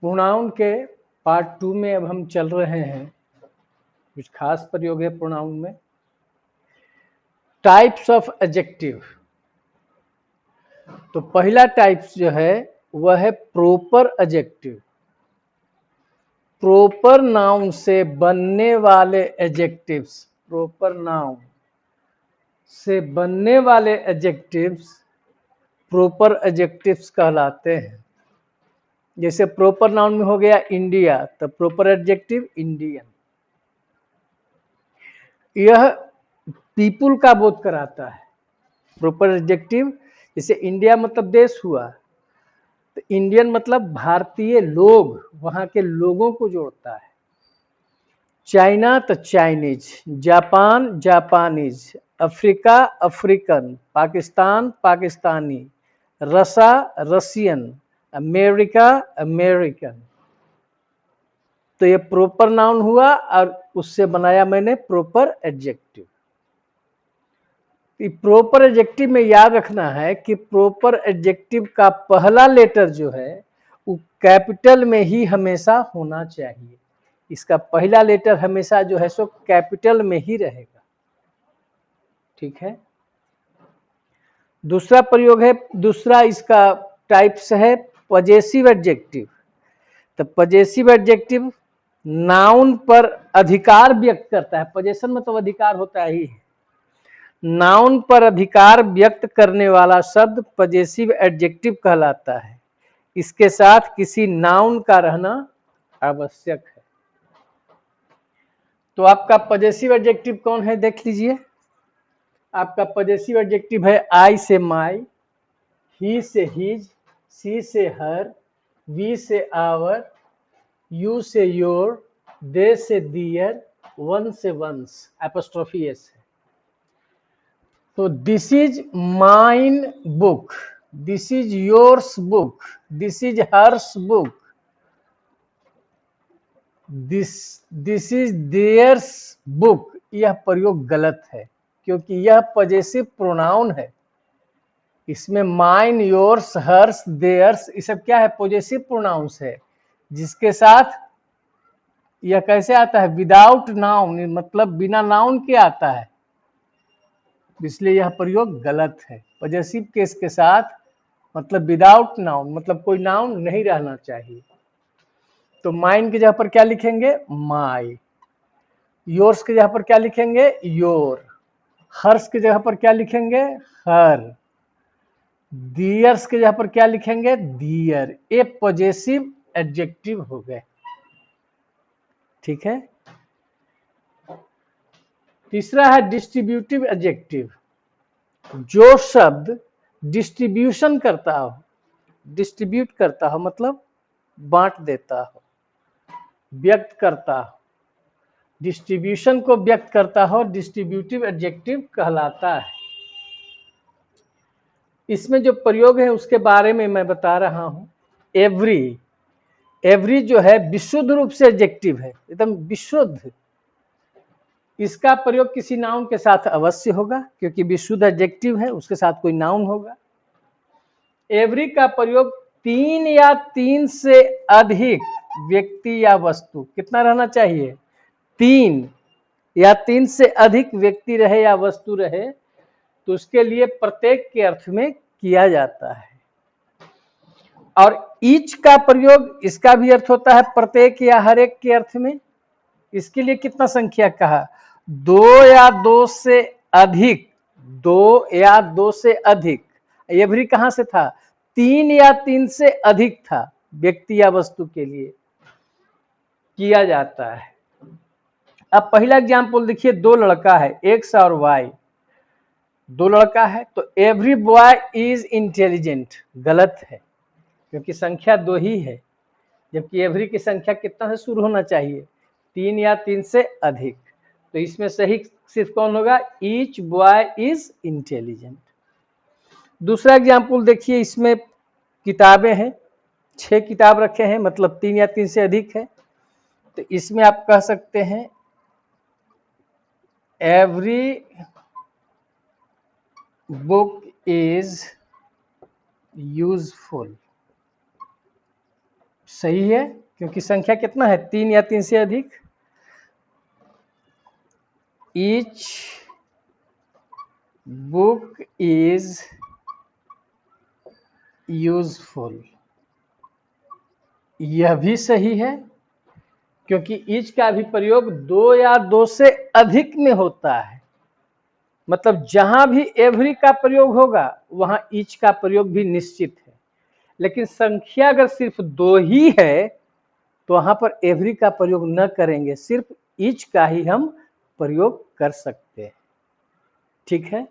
Pronoun के part 2 में अब हम चल रहे हैं। कुछ खास प्रयोग है प्रोनाउन में। Types of adjective. तो पहला टाइप्स जो है वह है प्रॉपर एडजेक्टिव। प्रॉपर नाउन से बनने वाले एडजेक्टिव्स, प्रॉपर नाउन से बनने वाले एडजेक्टिव्स प्रॉपर एडजेक्टिव्स कहलाते हैं। जैसे प्रॉपर नाउन में हो गया इंडिया, तो प्रॉपर एडजेक्टिव इंडियन। यह पीपुल का बोध कराता है। प्रॉपर एडजेक्टिव, जैसे इंडिया मतलब देश हुआ, तो इंडियन मतलब भारतीय लोग, वहां के लोगों को जोड़ता है। चाइना तो Chinese, Japan Japanese, Africa African, Pakistan Pakistani, रसा रसियन, अमेरिका अमेरिकन। तो ये प्रॉपर नाउन हुआ और उससे बनाया मैंने प्रॉपर एडजेक्टिव। प्रॉपर एडजेक्टिव में याद रखना है कि प्रॉपर एडजेक्टिव का पहला लेटर जो है वो कैपिटल में ही हमेशा होना चाहिए। इसका पहला लेटर हमेशा जो है सो कैपिटल में ही रहेगा। ठीक है। दूसरा प्रयोग है, दूसरा इसका टाइप्स है पजेसिव एडजेक्टिव। तो पजेसिव एडजेक्टिव नाउन पर अधिकार व्यक्त करता है। पजेशन मतलब अधिकार होता ही है। नाउन पर अधिकार व्यक्त करने वाला शब्द पजेसिव एडजेक्टिव कहलाता है। इसके साथ किसी नाउन का रहना आवश्यक है। तो आपका पजेसिव एडजेक्टिव कौन है देख लीजिए। आपका पजेसिव एडजेक्टिव है आई से माई, ही से हिज, सी से हर, वी से आवर, यू से योर, दे से दियर, वन से वंस, एपोस्ट्रोफी एस है। तो this is mine book, this is yours book, this is hers book, this is theirs book. यह प्रयोग गलत है क्योंकि यह पजेसिव प्रोनाउन है। इसमें माइन, योर्स, हर्स, देयर्स ये सब क्या है? पॉजेसिव प्रोनाउंस है, जिसके साथ यह कैसे आता है? विदाउट नाउन, मतलब बिना नाउन के आता है। इसलिए यह प्रयोग गलत है। पॉजेसिव केस के साथ मतलब विदाउट नाउन, मतलब कोई नाउन नहीं रहना चाहिए। तो माइन की जगह पर क्या लिखेंगे? माई। योर्स की जगह पर क्या लिखेंगे? योर। हर्स की जगह पर क्या लिखेंगे? हर। दियर्स की जगह पर क्या लिखेंगे? दियर। ये पॉजेसिव एडजेक्टिव हो गए। ठीक है। तीसरा है डिस्ट्रीब्यूटिव एडजेक्टिव। जो शब्द डिस्ट्रीब्यूशन करता हो, डिस्ट्रीब्यूट करता हो मतलब बांट देता हो, व्यक्त करता हो, डिस्ट्रीब्यूशन को व्यक्त करता हो, डिस्ट्रीब्यूटिव एडजेक्टिव कहलाता है। इसमें जो प्रयोग है उसके बारे में मैं बता रहा हूं। एवरी, एवरी जो है विशुद्ध रूप से एडजेक्टिव है, एकदम विशुद्ध। इसका प्रयोग किसी नाउन के साथ अवश्य होगा क्योंकि विशुद्ध एडजेक्टिव है, उसके साथ कोई नाउन होगा। एवरी का प्रयोग 3 या 3 से अधिक व्यक्ति या वस्तु, कितना रहना चाहिए? 3 या 3 से अधिक व्यक्ति रहे या वस्तु रहे तो उसके लिए प्रत्येक के अर्थ में किया जाता है। और ईच का प्रयोग, इसका भी अर्थ होता है प्रत्येक या हर एक के अर्थ में। इसके लिए कितना संख्या कहा? 2 या 2 से अधिक, 2 या 2 से अधिक। एवरी कहां से था? 3 या 3 से अधिक था, व्यक्ति या वस्तु के लिए किया जाता है। अब पहला एग्जाम्पल देखिए, 2 लड़का है, एक्स और वाई। 2 लड़का है तो एवरी बॉय इज इंटेलिजेंट, गलत है क्योंकि संख्या 2 ही है, जबकि एवरी की संख्या कितना से शुरू होना चाहिए? 3 या 3 से अधिक। तो इसमें सही सिर्फ कौन होगा? Each boy is intelligent. दूसरा एग्जाम्पल देखिए, इसमें किताबें हैं, 6 किताब रखे हैं, मतलब 3 या 3 से अधिक है। तो इसमें आप कह सकते हैं एवरी बुक इज यूजफुल। सही है, क्योंकि संख्या कितना है, 3 या 3 से अधिक। ईच बुक इज यूजफुल, यह भी सही है, क्योंकि ईच का भी प्रयोग 2 या 2 से अधिक में होता है। मतलब जहां भी एवरी का प्रयोग होगा वहां ईच का प्रयोग भी निश्चित है। लेकिन संख्या अगर सिर्फ 2 ही है तो वहां पर एवरी का प्रयोग न करेंगे, सिर्फ ईच का ही हम प्रयोग कर सकते हैं। ठीक है,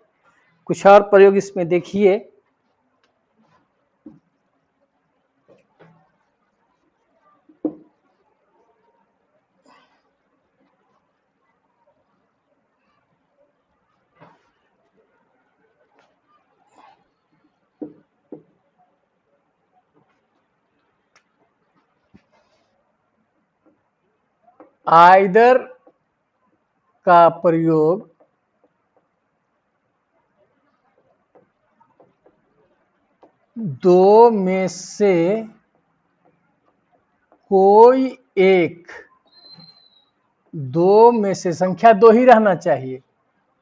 कुछ और प्रयोग इसमें देखिए। आइदर का प्रयोग दो में से कोई एक, दो में से, संख्या 2 ही रहना चाहिए,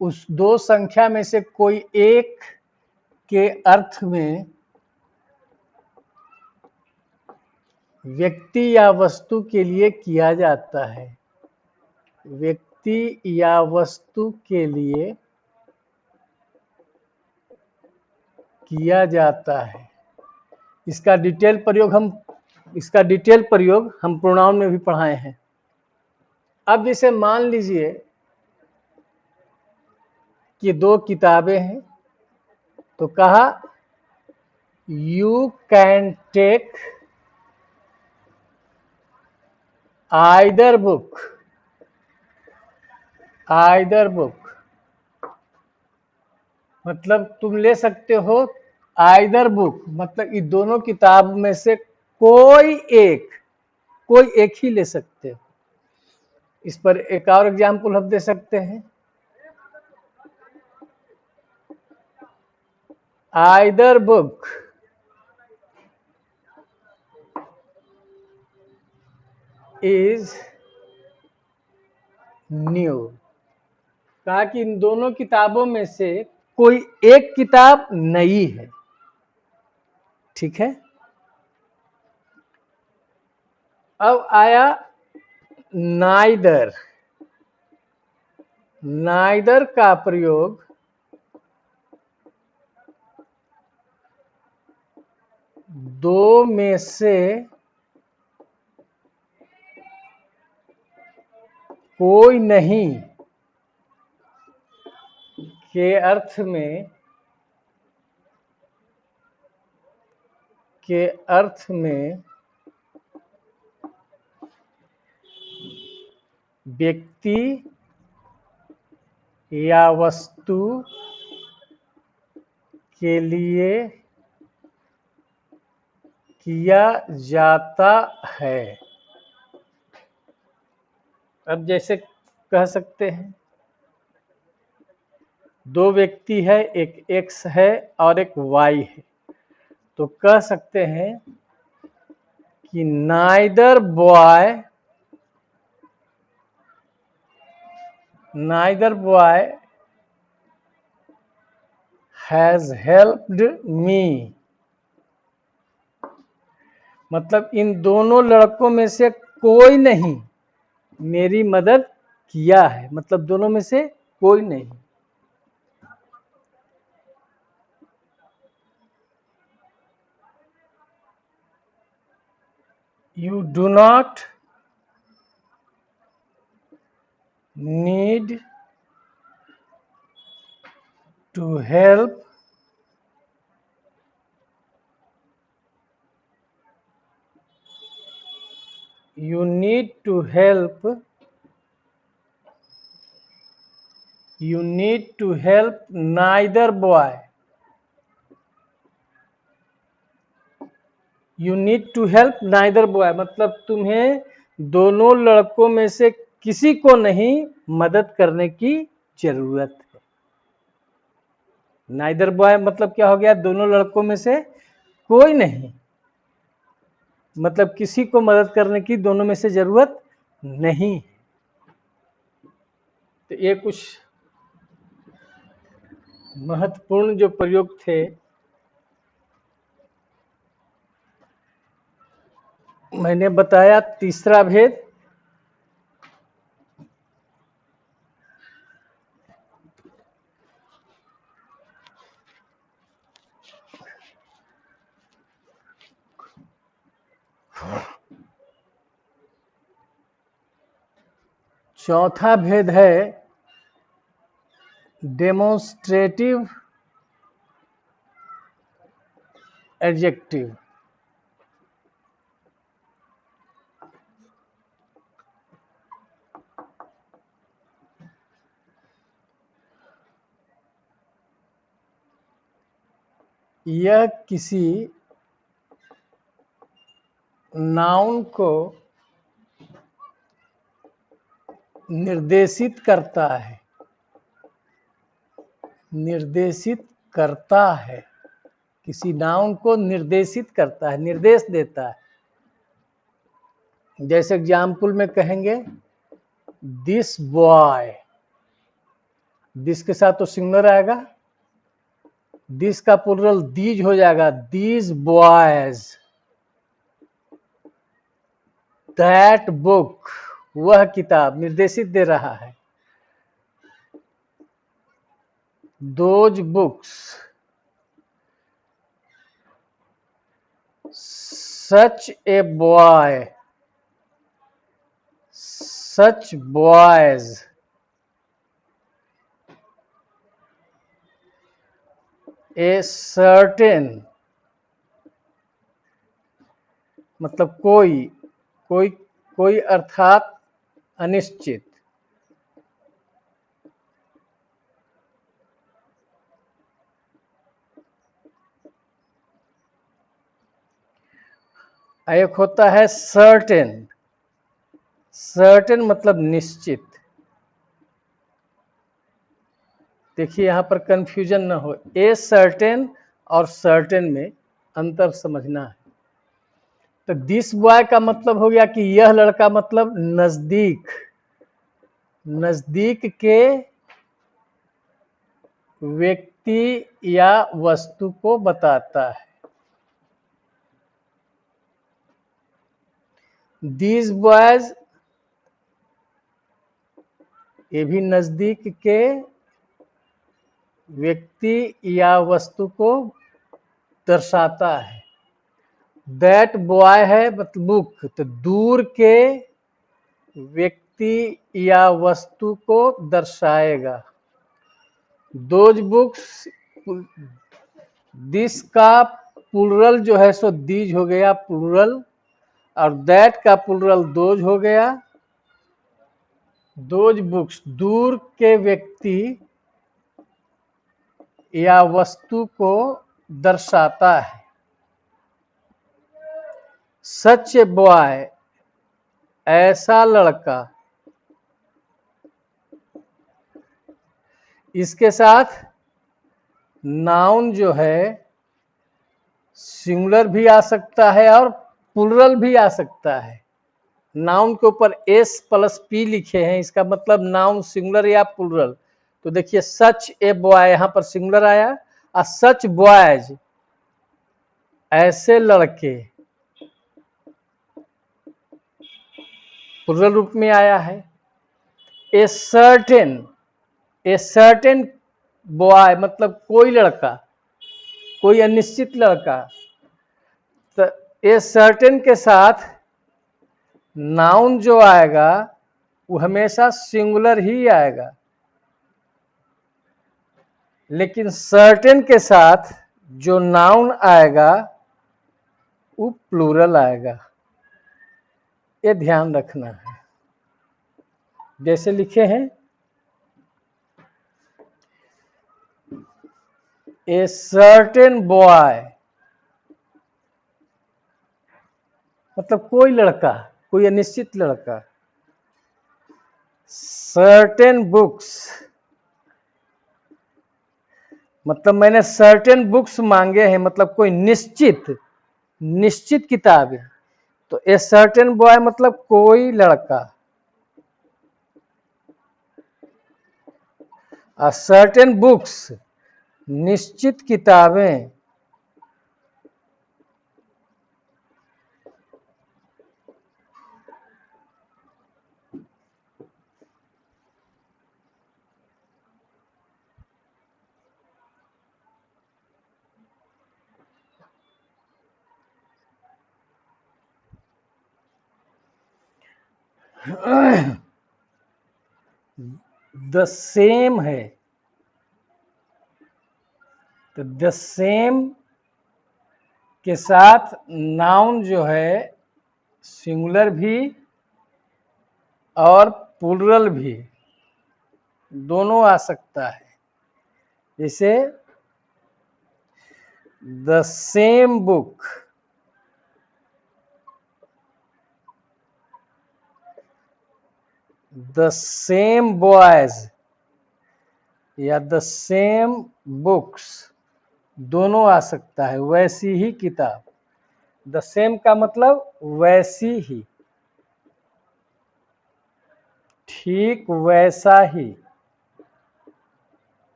उस 2 संख्या में से कोई एक के अर्थ में व्यक्ति या वस्तु के लिए किया जाता है। व्यक्ति या वस्तु के लिए किया जाता है। इसका डिटेल प्रयोग हम प्रोनाउन में भी पढ़ाए हैं। अब जैसे मान लीजिए कि 2 किताबें हैं, तो कहा you can take either book, either book मतलब तुम ले सकते हो आइदर बुक, मतलब ये दोनों किताब में से कोई एक ही ले सकते हो। इस पर एक और एग्जाम्पल हम दे सकते हैं, आइदर बुक इज न्यू। कहा कि इन दोनों किताबों में से कोई एक किताब नई है। ठीक है, अब आया नाइदर। नाइदर का प्रयोग दो में से कोई नहीं के अर्थ में व्यक्ति या वस्तु के लिए किया जाता है। अब जैसे कह सकते हैं, 2 व्यक्ति है, एक एक्स है और एक वाई है, तो कह सकते हैं कि neither boy has helped me, मतलब इन दोनों लड़कों में से कोई नहीं मेरी मदद किया है, मतलब दोनों में से कोई नहीं। You do not need to help you need to help neither boy, you need to help neither boy मतलब तुम्हें दोनों लड़कों में से किसी को नहीं मदद करने की जरूरत है। नाइदर बॉय मतलब क्या हो गया, दोनों लड़कों में से कोई नहीं। मतलब किसी को मदद करने की दोनों में से जरूरत नहीं है। तो ये कुछ महत्वपूर्ण जो प्रयोग थे मैंने बताया। तीसरा भेद चौथा भेद है डेमोन्स्ट्रेटिव एडजेक्टिव। यह किसी नाउन को निर्देशित करता है, निर्देशित करता है, किसी नाउन को निर्देशित करता है, निर्देश देता है। जैसे एग्जाम्पल में कहेंगे दिस बॉय, दिस के साथ तो सिंगुलर आएगा, दिस का प्लूरल दीज हो जाएगा, दीज बॉयज। दैट बुक, वह किताब, निर्देशित दे रहा है। Those books, such a boy, such boys. A certain, मतलब कोई, कोई, कोई अर्थात अनिश्चित। एक होता है सर्टेन, सर्टेन मतलब निश्चित। देखिए यहां पर कंफ्यूजन ना हो, ए सर्टेन और सर्टेन में अंतर समझना है। तो दिस बॉय का मतलब हो गया कि यह लड़का, मतलब नजदीक, नजदीक के व्यक्ति या वस्तु को बताता है। दीज बॉयज, ये भी नजदीक के व्यक्ति या वस्तु को दर्शाता है। दैट बॉय है मतलब बुक, तो दूर के व्यक्ति या वस्तु को दर्शाएगा। दोज बुक्स, दिस का प्लूरल जो है सो दीज हो गया प्लूरल, और दैट का प्लूरल दोज हो गया। दोज बुक्स दूर के व्यक्ति या वस्तु को दर्शाता है। सच ए बॉय, ऐसा लड़का, इसके साथ नाउन जो है सिंगुलर भी आ सकता है और प्लूरल भी आ सकता है। नाउन के ऊपर एस प्लस पी लिखे हैं, इसका मतलब नाउन सिंगुलर या प्लूरल। तो देखिए सच ए बॉय, यहां पर सिंगुलर आया, और सच बॉयज, ऐसे लड़के, प्लूरल रूप में आया है। A certain, a certain boy मतलब कोई लड़का, कोई अनिश्चित लड़का। तो ए सर्टेन के साथ नाउन जो आएगा वो हमेशा सिंगुलर ही आएगा, लेकिन सर्टेन के साथ जो नाउन आएगा वो प्लूरल आएगा। ये ध्यान रखना है। जैसे लिखे हैं ए सर्टेन बॉय, मतलब कोई लड़का, कोई अनिश्चित लड़का। सर्टेन बुक्स, मतलब मैंने सर्टेन बुक्स मांगे हैं, मतलब कोई निश्चित, निश्चित किताब है। तो ए सर्टेन बॉय मतलब कोई लड़का, अ सर्टेन बुक्स निश्चित किताबें, द सेम है, तो द सेम के साथ नाउन जो है सिंगुलर भी और प्लूरल भी दोनों आ सकता है। जैसे the same book, the same boys या द सेम बुक्स दोनों आ सकता है। वैसी ही किताब, द सेम का मतलब वैसी ही, ठीक वैसा ही।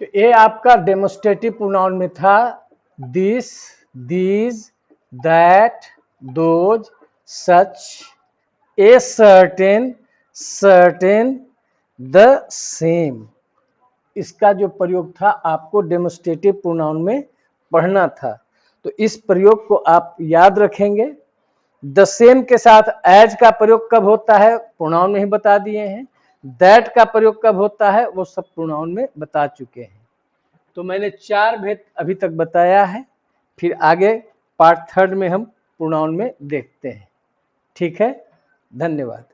तो ये आपका डेमोस्ट्रेटिव प्रोनाउन में था this, these, that, those, such, a certain, certain, the same. इसका जो प्रयोग था आपको डेमोस्ट्रेटिव प्रोनाउन में पढ़ना था। तो इस प्रयोग को आप याद रखेंगे। द सेम के साथ एज का प्रयोग कब होता है प्रोनाउन में ही बता दिए हैं। दैट का प्रयोग कब होता है वो सब प्रोनाउन में बता चुके हैं। तो मैंने 4 भेद अभी तक बताया है, फिर आगे पार्ट 3 में हम प्रोनाउन में देखते हैं। ठीक है, धन्यवाद।